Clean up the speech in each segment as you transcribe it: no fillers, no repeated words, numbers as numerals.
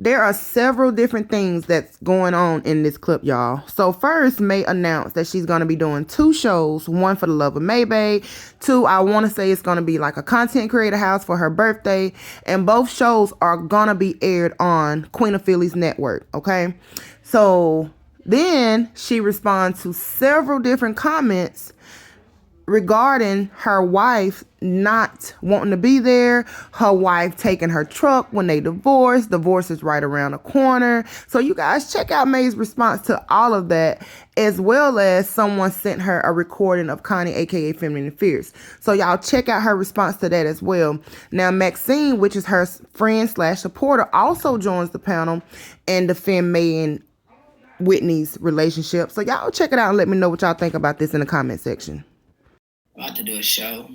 There are several different things that's going on in this clip, y'all. So first, May announced that she's going to be doing 2 shows, one for the love of Maybae, 2, I want to say it's going to be like a content creator house for her birthday, and both shows are going to be aired on Queen of Philly's network, okay? So then she responds to several different comments regarding her wife not wanting to be there, her wife taking her truck when they divorced. Divorce is right around the corner. So you guys check out May's response to all of that, as well as someone sent her a recording of Connie, aka Feminine and Fierce. So y'all check out her response to that as well. Now Maxine, which is her friend / supporter, also joins the panel and defend May and Whitney's relationship. So y'all check it out and let me know what y'all think about this in the comment section. About to do a show.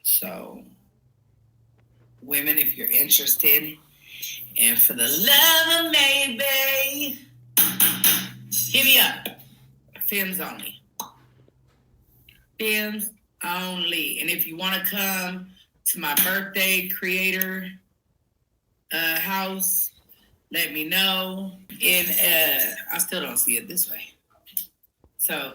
So, women, if you're interested, and for the love of Maybae, hit me up. Femmes only. Femmes only. And if you want to come to my birthday creator house, let me know. And I still don't see it this way. So,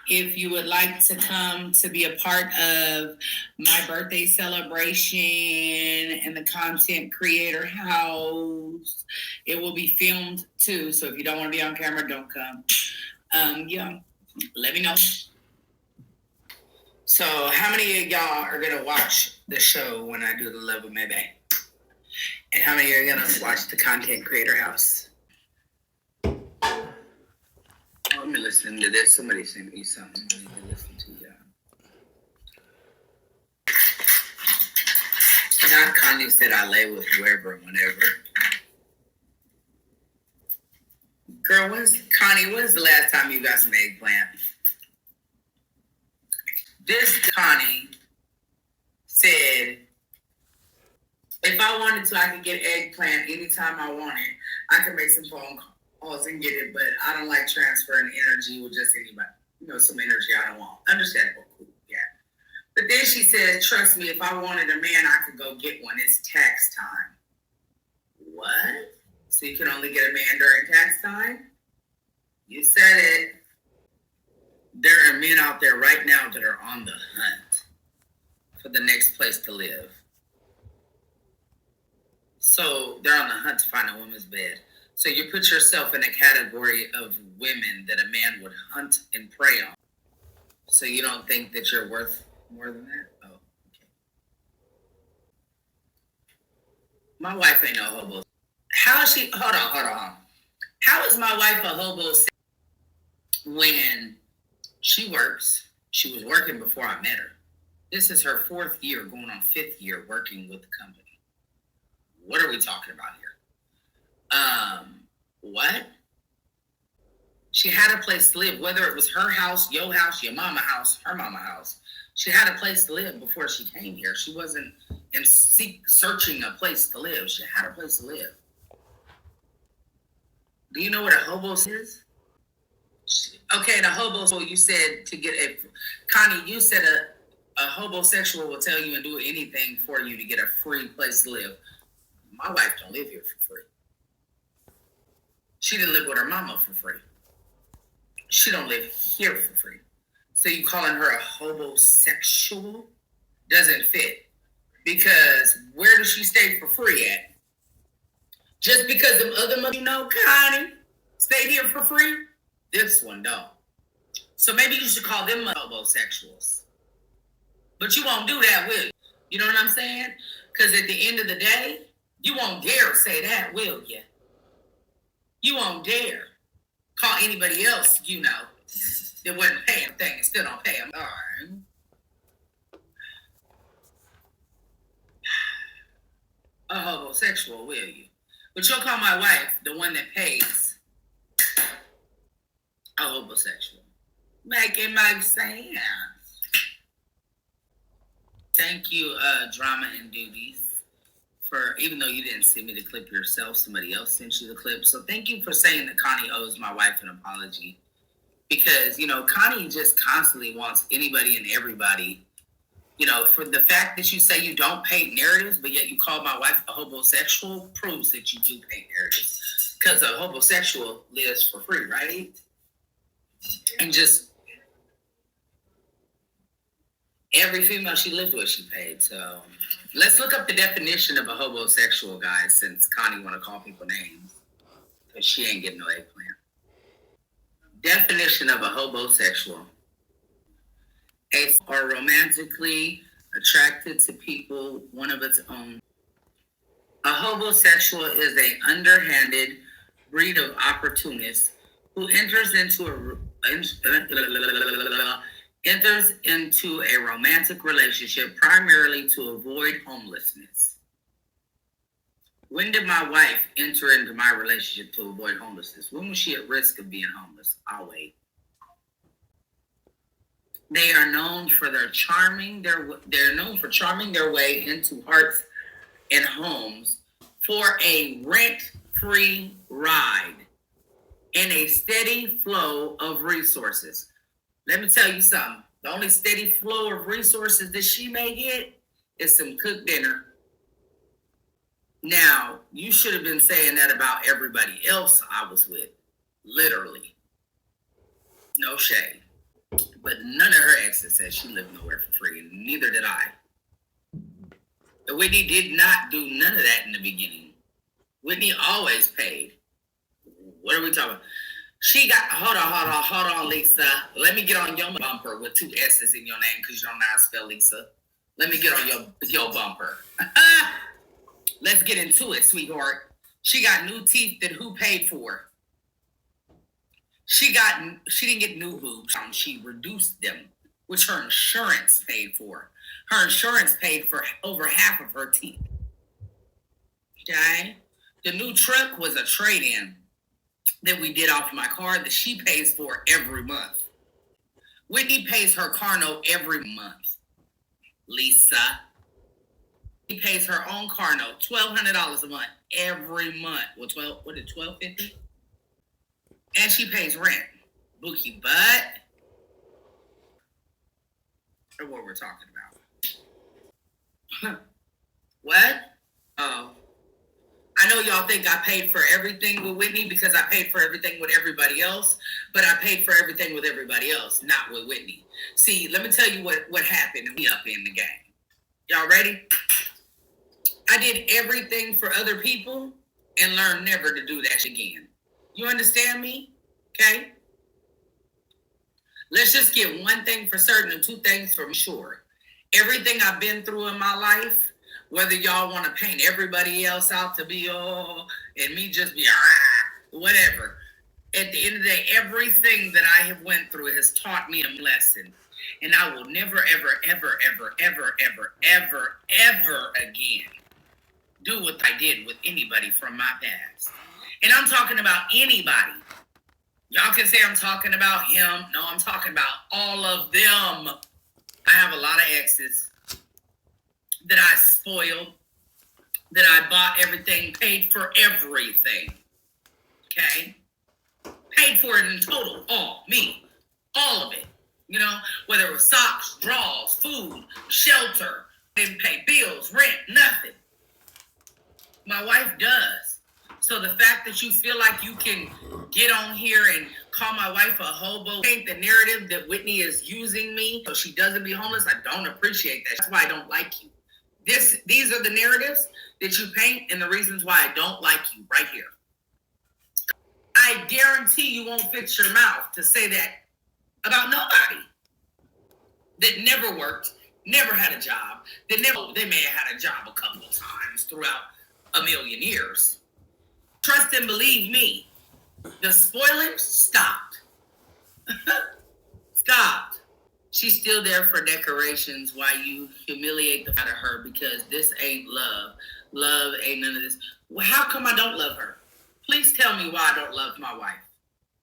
if you would like to come to be a part of my birthday celebration and the content creator house, it will be filmed too. So if you don't want to be on camera, don't come. Yeah, let me know. So how many of y'all are going to watch the show when I do the Love of Maybae? And how many are going to watch the content creator house? Let me listen to this. Somebody sent me something I need to listen to. Not Kanye said I lay with whoever and whenever. Girl, when's the last time you got some eggplant? This Connie said, if I wanted to, I could get eggplant anytime I wanted. I could make some phone calls and get it, but I don't like transferring energy with just anybody. You know, some energy I don't want. Understandable, cool, yeah. But then she said, trust me, if I wanted a man, I could go get one. It's tax time. What? So you can only get a man during tax time? You said it. There are men out there right now that are on the hunt for the next place to live. So they're on the hunt to find a woman's bed. So you put yourself in a category of women that a man would hunt and prey on. So you don't think that you're worth more than that? Oh, okay. My wife ain't no hobo. How is she? Hold on. How is my wife a hobo when she works? She was working before I met her. This is her 4th year, going on 5th year working with the company. What are we talking about here? What? She had a place to live, whether it was her house, your mama house, her mama house. She had a place to live before she came here. She wasn't searching a place to live. She had a place to live. Do you know what a hobo is? Okay, the hobo, so you said to get a, Connie, you said a homosexual will tell you and do anything for you to get a free place to live. My wife don't live here for free. She didn't live with her mama for free. She don't live here for free. So you calling her a homosexual doesn't fit. Because where does she stay for free at? Just because them other money, Connie, stayed here for free? This one don't. So maybe you should call them homosexuals. But you won't do that, will you? You know what I'm saying? Because at the end of the day, you won't dare say that, will you? You won't dare call anybody else, that wouldn't pay a thing and still don't pay them. All right. A homosexual, will you? But you'll call my wife, the one that pays, a homosexual. Make it make sense. Thank you, Drama and Duties, for, even though you didn't send me the clip yourself, somebody else sent you the clip. So thank you for saying that Connie owes my wife an apology. Because, Connie just constantly wants anybody and everybody You know, for the fact that you say you don't paint narratives, but yet you call my wife a homosexual proves that you do paint narratives. Because a homosexual lives for free, right? And just every female she lived with, she paid. So let's look up the definition of a homosexual, guys, since Connie want to call people names. Because she ain't getting no eggplant. Definition of a homosexual. Are romantically attracted to people, one of its own. A homosexual is an underhanded breed of opportunists who enters into a romantic relationship primarily to avoid homelessness. When did my wife enter into my relationship to avoid homelessness? When was she at risk of being homeless? I'll wait. They are known for charming their way into hearts and homes for a rent-free ride and a steady flow of resources. Let me tell you something. The only steady flow of resources that she may get is some cooked dinner. Now, you should have been saying that about everybody else I was with. Literally. No shade. But none of her exes said she lived nowhere for free, and neither did I. Whitney did not do none of that in the beginning. Whitney always paid. What are we talking about? She got, hold on, Lisa. Let me get on your bumper with 2 S's in your name because you don't know how to spell Lisa. Let me get on your bumper. Let's get into it, sweetheart. She got new teeth that who paid for? She didn't get new boobs. She reduced them, which her insurance paid for. Her insurance paid for over half of her teeth. Okay? The new truck was a trade-in that we did off my car that she pays for every month. Whitney pays her car note every month. Lisa. She pays her own car note, $1,200 a month, every month. Well, $1,250? And she pays rent. Bookie butt. Or what we're talking about. What? Oh. I know y'all think I paid for everything with Whitney because I paid for everything with everybody else, but I paid for everything with everybody else, not with Whitney. See, let me tell you what happened and we up in the game. Y'all ready? I did everything for other people and learned never to do that again. You understand me? Okay? Let's just get one thing for certain and 2 things for sure. Everything I've been through in my life, whether y'all want to paint everybody else out to be and me just be whatever. At the end of the day, everything that I have went through has taught me a lesson. And I will never, ever, ever, ever, ever, ever, ever, ever again do what I did with anybody from my past. And I'm talking about anybody. Y'all can say I'm talking about him. No, I'm talking about all of them. I have a lot of exes that I spoiled, that I bought everything, paid for everything. Okay? Paid for it in total. All of it. You know, whether it was socks, drawers, food, shelter, didn't pay bills, rent, nothing. My wife does. So the fact that you feel like you can get on here and call my wife a hobo, paint the narrative that Whitney is using me so she doesn't be homeless, I don't appreciate that. That's why I don't like you. These are the narratives that you paint and the reasons why I don't like you right here. I guarantee you won't fix your mouth to say that about nobody that never worked, never had a job, they may have had a job a couple of times throughout a million years. Trust and believe me, the spoiling stopped. Stopped. She's still there for decorations while you humiliate the out of her because this ain't love. Love ain't none of this. Well, how come I don't love her? Please tell me why I don't love my wife.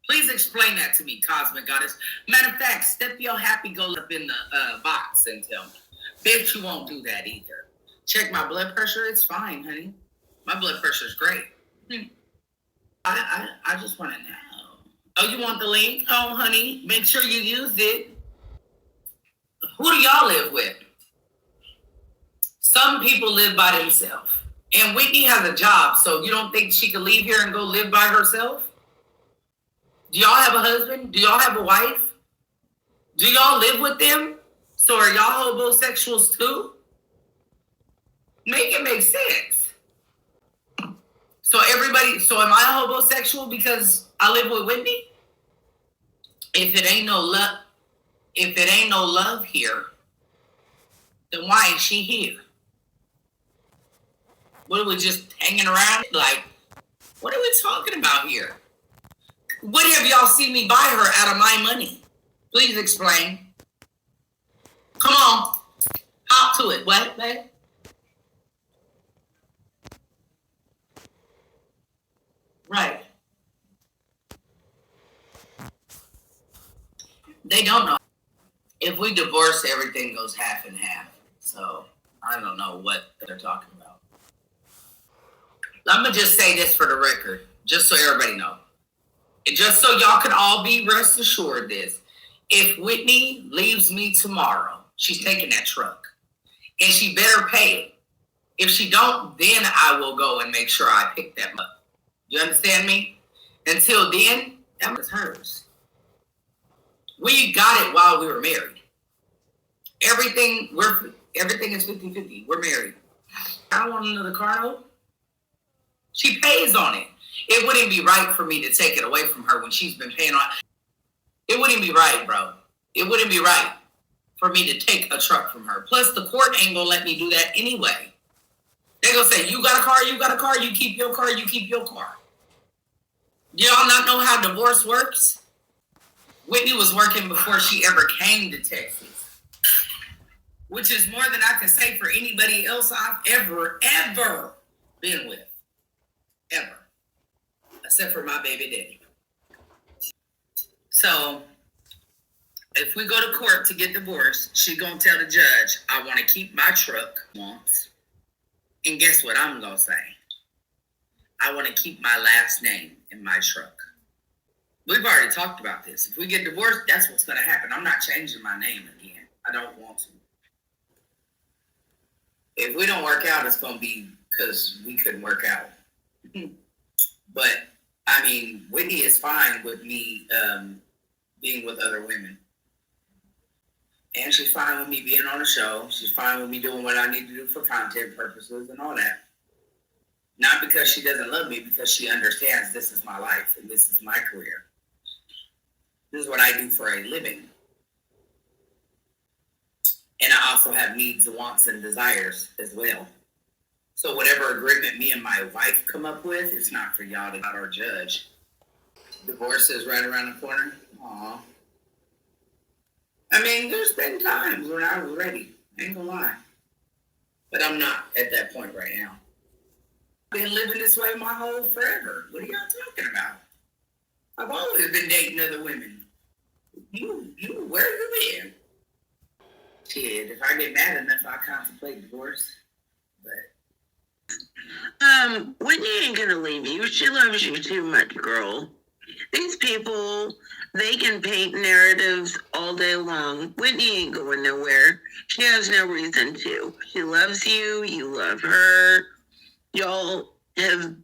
Please explain that to me, Cosmic Goddess. Matter of fact, step your happy-go up in the box and tell me. Bet you won't do that either. Check my blood pressure. It's fine, honey. My blood pressure is great. I just want to know. Oh, you want the link? Oh, honey, make sure you use it. Who do y'all live with? Some people live by themselves. And Whitney has a job, so you don't think she can leave here and go live by herself? Do y'all have a husband? Do y'all have a wife? Do y'all live with them? So are y'all homosexuals too? Make it make sense. So am I a homosexual because I live with Whitney? If it ain't no love here, then why is she here? What are we just hanging around? Like, what are we talking about here? What have y'all seen me buy her out of my money? Please explain. Come on. Hop to it. What, babe? Right. They don't know. If we divorce, everything goes half and half. So I don't know what they're talking about. I'm going to just say this for the record, just so everybody knows. Just so y'all can all be rest assured this. If Whitney leaves me tomorrow, she's taking that truck. And she better pay it. If she don't, then I will go and make sure I pick them up. You understand me? Until then, that was hers. We got it while we were married. Everything is 50-50. We're married. I don't want another car note. She pays on it. It wouldn't be right for me to take it away from her when she's been paying on it. It wouldn't be right, bro. It wouldn't be right for me to take a truck from her. Plus, the court ain't gonna let me do that anyway. They're gonna say, you got a car, you keep your car, you keep your car. Do y'all not know how divorce works? Whitney was working before she ever came to Texas, which is more than I can say for anybody else I've ever been with. Ever. Except for my baby daddy. So, if we go to court to get divorced, she's going to tell the judge, I want to keep my truck once. And guess what I'm going to say? I want to keep my last name in my truck. We've already talked about this. If we get divorced, that's what's going to happen. I'm not changing my name again. I don't want to. If we don't work out, it's going to be because we couldn't work out. But, I mean, Whitney is fine with me being with other women. And she's fine with me being on the show. She's fine with me doing what I need to do for content purposes and all that. Not because she doesn't love me, because she understands this is my life and this is my career. This is what I do for a living. And I also have needs, wants, and desires as well. So whatever agreement me and my wife come up with, it's not for y'all to not our judge. Divorce is right around the corner. Aw. I mean, there's been times when I was ready. Ain't gonna lie. But I'm not at that point right now. I've been living this way my whole forever. What are y'all talking about? I've always been dating other women. You, where you been? Shit, if I get mad enough, I contemplate divorce. But Whitney ain't gonna leave you. She loves you too much, girl. These people, they can paint narratives all day long. Whitney ain't going nowhere. She has no reason to. She loves you. You love her. Y'all have...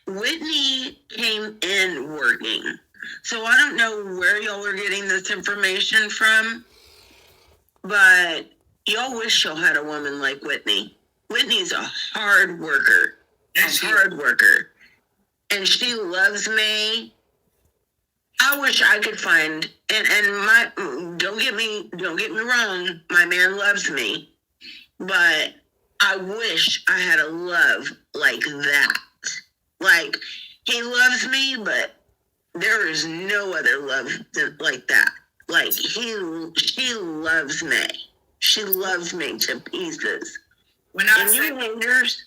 Whitney came in working. So I don't know where y'all are getting this information from, but y'all wish y'all had a woman like Whitney. Whitney's a hard worker. And she loves me. I wish I could find, don't get me wrong, my man loves me, but I wish I had a love like that. Like, he loves me, but there is no other love like that. Like, she loves me. She loves me to pieces. When I say haters,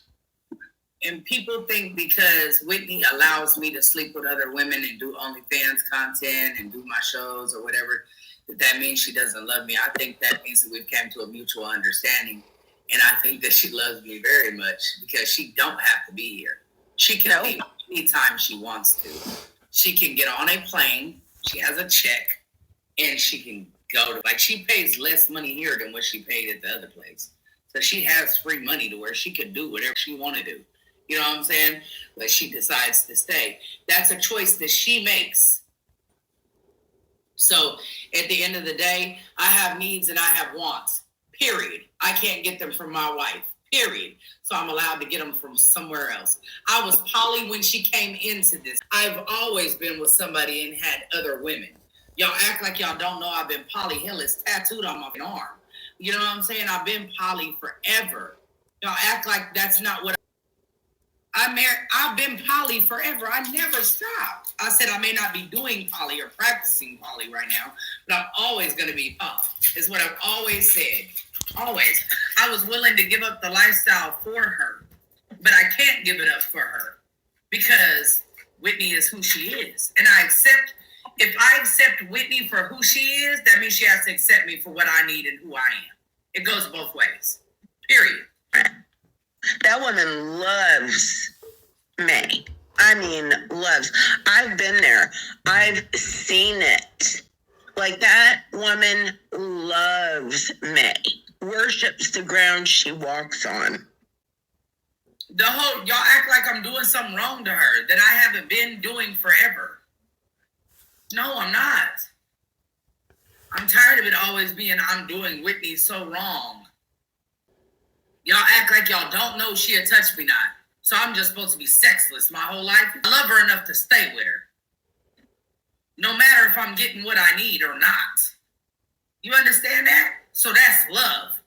and people think because Whitney allows me to sleep with other women and do OnlyFans content and do my shows or whatever, that means she doesn't love me. I think that means that we've come to a mutual understanding. And I think that she loves me very much because she don't have to be here. She can leave anytime she wants to. She can get on a plane. She has a check and she can go to, like, she pays less money here than what she paid at the other place. So she has free money to where she can do whatever she want to do. You know what I'm saying? But she decides to stay. That's a choice that she makes. So at the end of the day, I have needs and I have wants. Period. I can't get them from my wife. Period. So I'm allowed to get them from somewhere else. I was poly when she came into this. I've always been with somebody and had other women. Y'all act like y'all don't know I've been poly. Hell, it's tattooed on my arm. You know what I'm saying? I've been poly forever. Y'all act like that's not what I've been poly forever. I never stopped. I said I may not be doing poly or practicing poly right now, but I'm always going to be poly. Is what I've always said. Always. I was willing to give up the lifestyle for her, but I can't give it up for her because Whitney is who she is. And if I accept Whitney for who she is, that means she has to accept me for what I need and who I am. It goes both ways. Period. That woman loves May. I mean, loves. I've been there. I've seen it. Like, that woman loves May. Worships the ground she walks on. Y'all act like I'm doing something wrong to her that I haven't been doing forever. No, I'm not. I'm tired of it always being I'm doing Whitney so wrong. Y'all act like y'all don't know she'll touch me not. So I'm just supposed to be sexless my whole life. I love her enough to stay with her. No matter if I'm getting what I need or not. You understand that? So that's love.